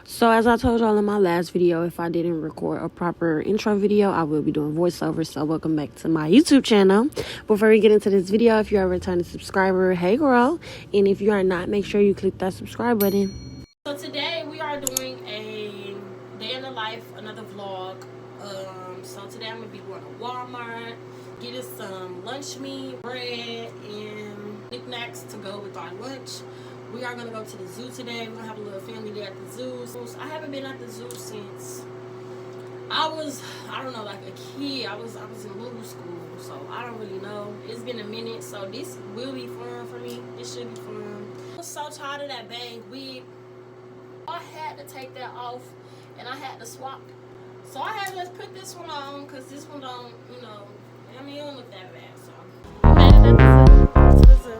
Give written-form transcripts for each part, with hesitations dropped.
So as I told y'all in my last video, if I didn't record a proper intro video, I will be doing voiceover. So welcome back to my YouTube channel. Before we get into this video, if you're a returning subscriber, hey girl. And if you are not, make sure you click that subscribe button. So today we are doing a day in the life, another vlog. So today I'm gonna be going to Walmart, getting some lunch meat, bread, and knickknacks to go with our lunch. We are gonna go to the zoo today. We're gonna have a little family day at the zoo. I haven't been at the zoo since I don't know, like a kid. I was in middle school, so I don't really know. It's been a minute, so this will be fun for me. It should be fun. I was so tired of that bang wig. I had to take that off, and I had to swap. So I had to just put this one on, because this one don't, you know, I mean, it don't look that bad, so. Made it at the zoo.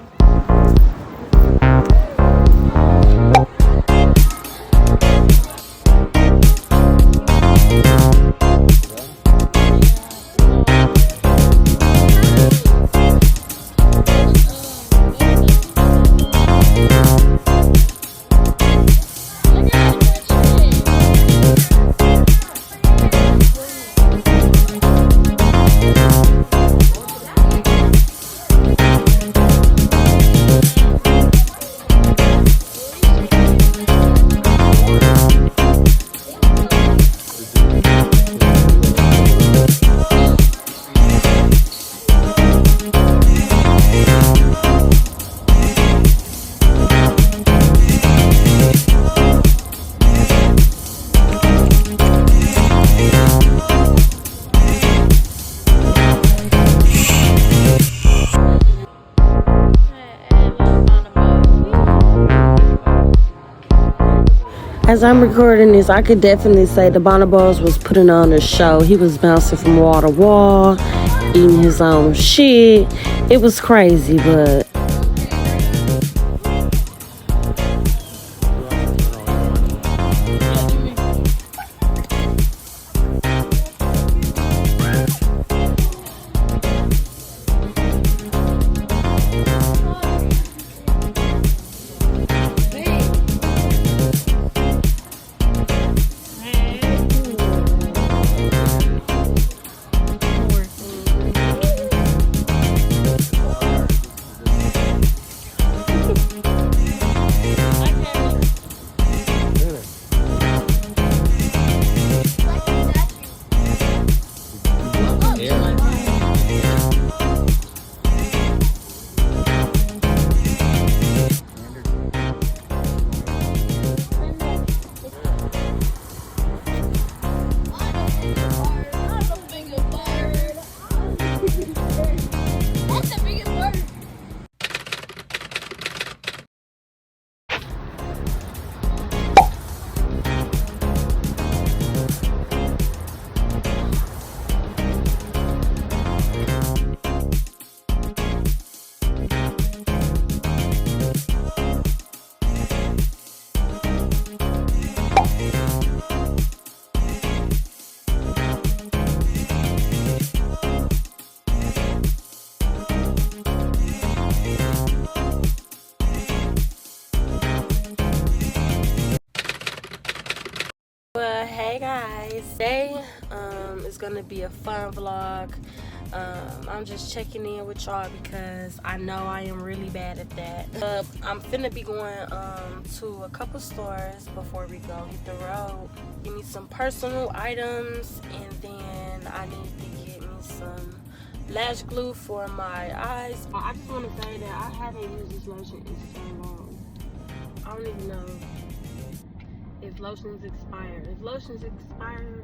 As I'm recording this, I could definitely say the Bonobos was putting on a show. He was bouncing from wall to wall, eating his own shit. It was crazy, but hey guys, today is gonna be a fun vlog. I'm just checking in with y'all because I know I am really bad at that. I'm finna be going to a couple stores before we go hit the road. Give me some personal items, and then I need to get me some lash glue for my eyes. I just want to say that I haven't used this lotion in so long. I don't even know if lotions expire. If lotions expire,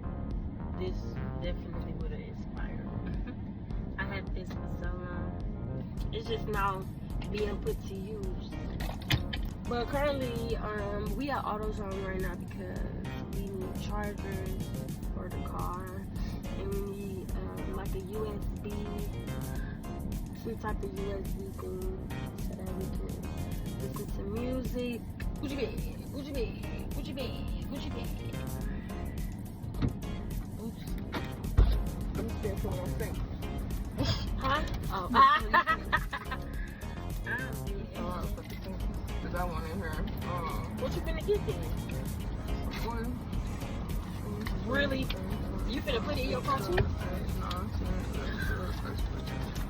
this definitely would have expired. I had this for so long. It's just now being put to use. But currently, we at AutoZone right now because we need chargers for the car, and we need like a USB, some type of USB thing so that we can listen to music. Gucci bag, Gucci bag, Gucci bag, Gucci bag. Oops. That's what I'm saying. Huh? Oh. Because I want in here. What you finna get then? Really? You finna put it in your car too?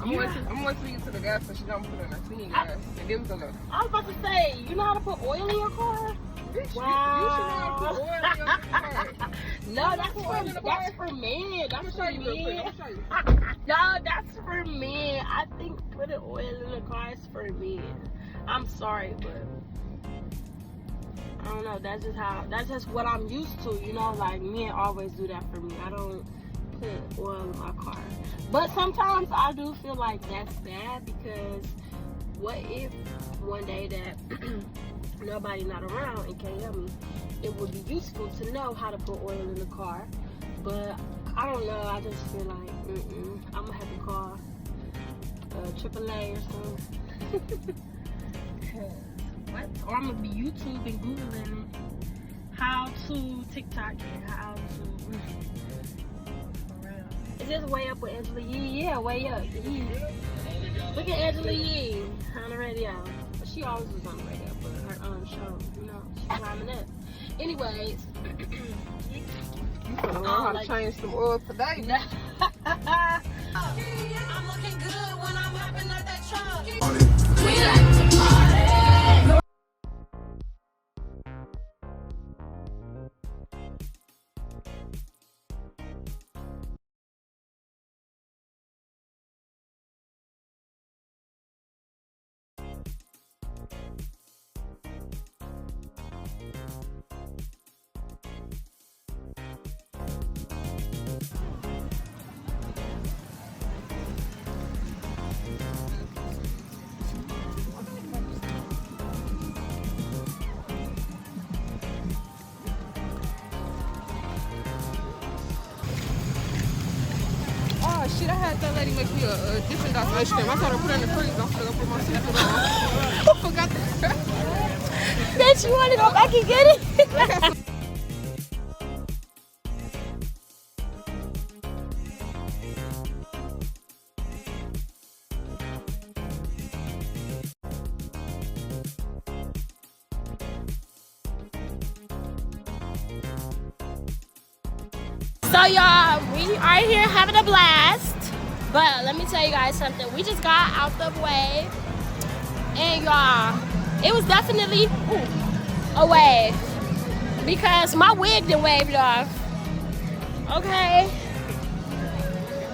I'm going to get to the gas station. I'm put in a clean gas. And then we're gonna. I was about to say, you know how to put oil in your car? Bitch, Wow. you should know how to put oil in your car. No, that's for men. That's for men. No, that's for men. I think putting oil in the car is for men. I'm sorry, but I don't know. That's just what I'm used to. You know, like men always do that for me. I don't put oil in my car. But sometimes I do feel like that's bad because what if one day that nobody not around and can't help me, it would be useful to know how to put oil in the car. But I don't know, I just feel like I'm gonna have to call AAA or something. What? Or I'm gonna be YouTube and Googling it. How to TikTok and how to. For real. Is this way up with Angela Yee? Yeah, way up. Yee. Look at Angela Yee on the radio. She always was on the radio, but her own show, you know, she's climbing up. Anyways, You gonna learn how to change some oil today. I'm looking good when I'm hopping out that truck. We like to party. Oh shit, I had that lady make me a different Dr. ice cream. I thought I put it in the freezer. I'm gonna put my sister on. I forgot that. Bitch, you wanna go back and get it? So y'all, we are here having a blast. But let me tell you guys something. We just got out the wave. And y'all, it was definitely a wave. Because my wig done waved off. Okay?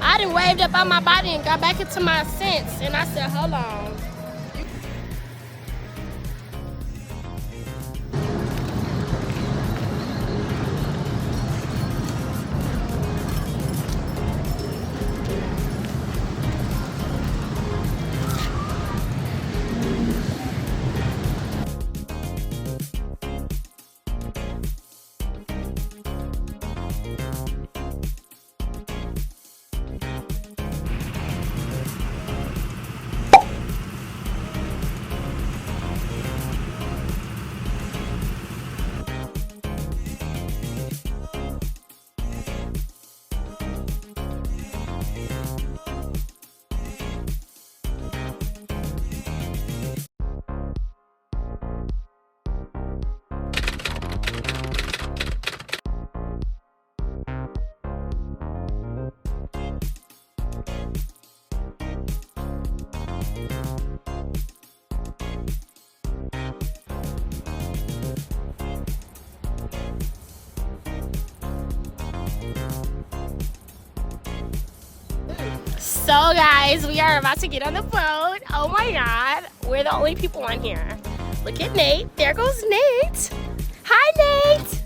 I done waved up on my body and got back into my sense. And I said, hold on. So guys, we are about to get on the boat. Oh my god, we're the only people on here. Look at Nate. There goes Nate. Hi Nate.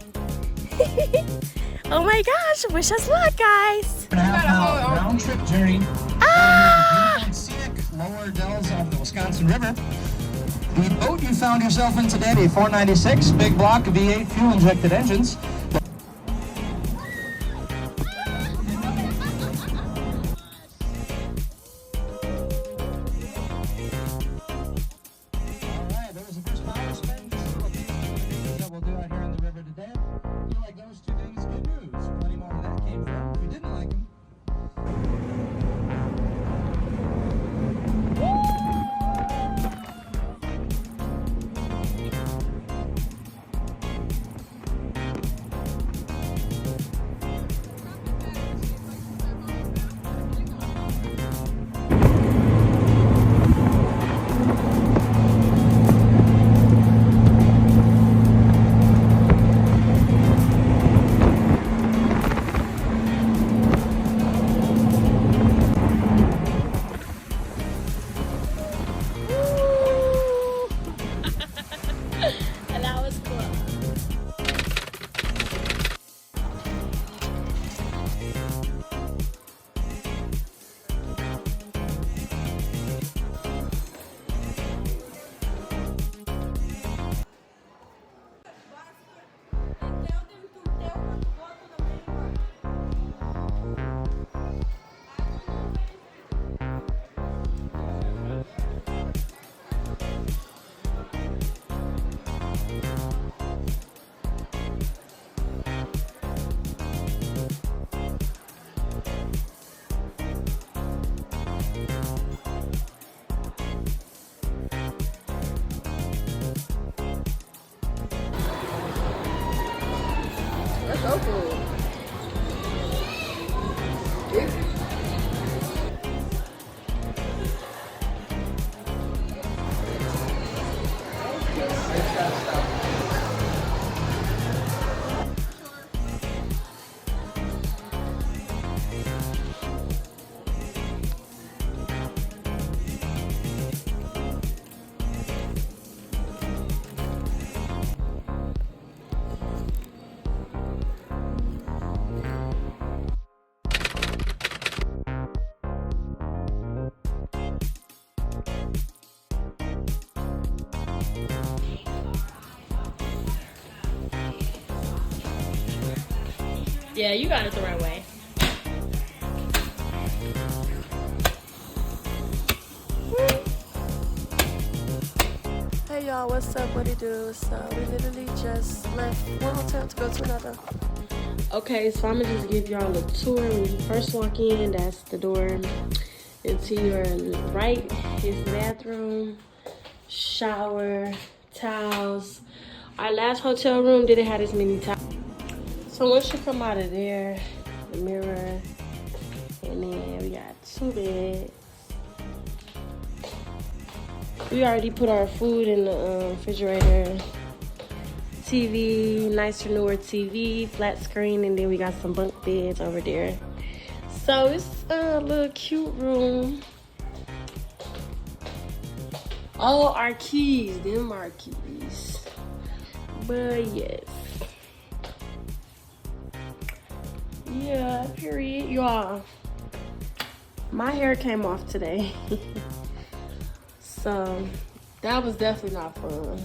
Oh my gosh, wish us luck guys. Round trip journey. Ah! Scenic lower dells of the Wisconsin River. The boat you found yourself in today, a 496 big block of V8 fuel injected engines. So cool. Yeah, you got it the right way. Hey y'all, what's up? What it do? So we literally just left one hotel to go to another. Okay, so I'm gonna just give y'all a tour. When you first walk in, that's the door. And to your right is the bathroom, shower, towels. Our last hotel room didn't have as many towels. So once you come out of there, the mirror, and then we got 2 beds. We already put our food in the refrigerator. TV, nicer, newer TV, flat screen, and then we got some bunk beds over there. So it's a little cute room. Oh, our keys, them our keys. But yes. Yeah, period. Y'all, my hair came off today. So that was definitely not fun.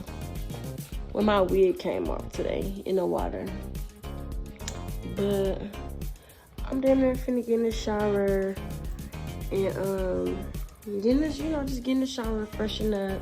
When my wig came off today in the water. But I'm damn near finna get in the shower and just get in the shower, freshen up.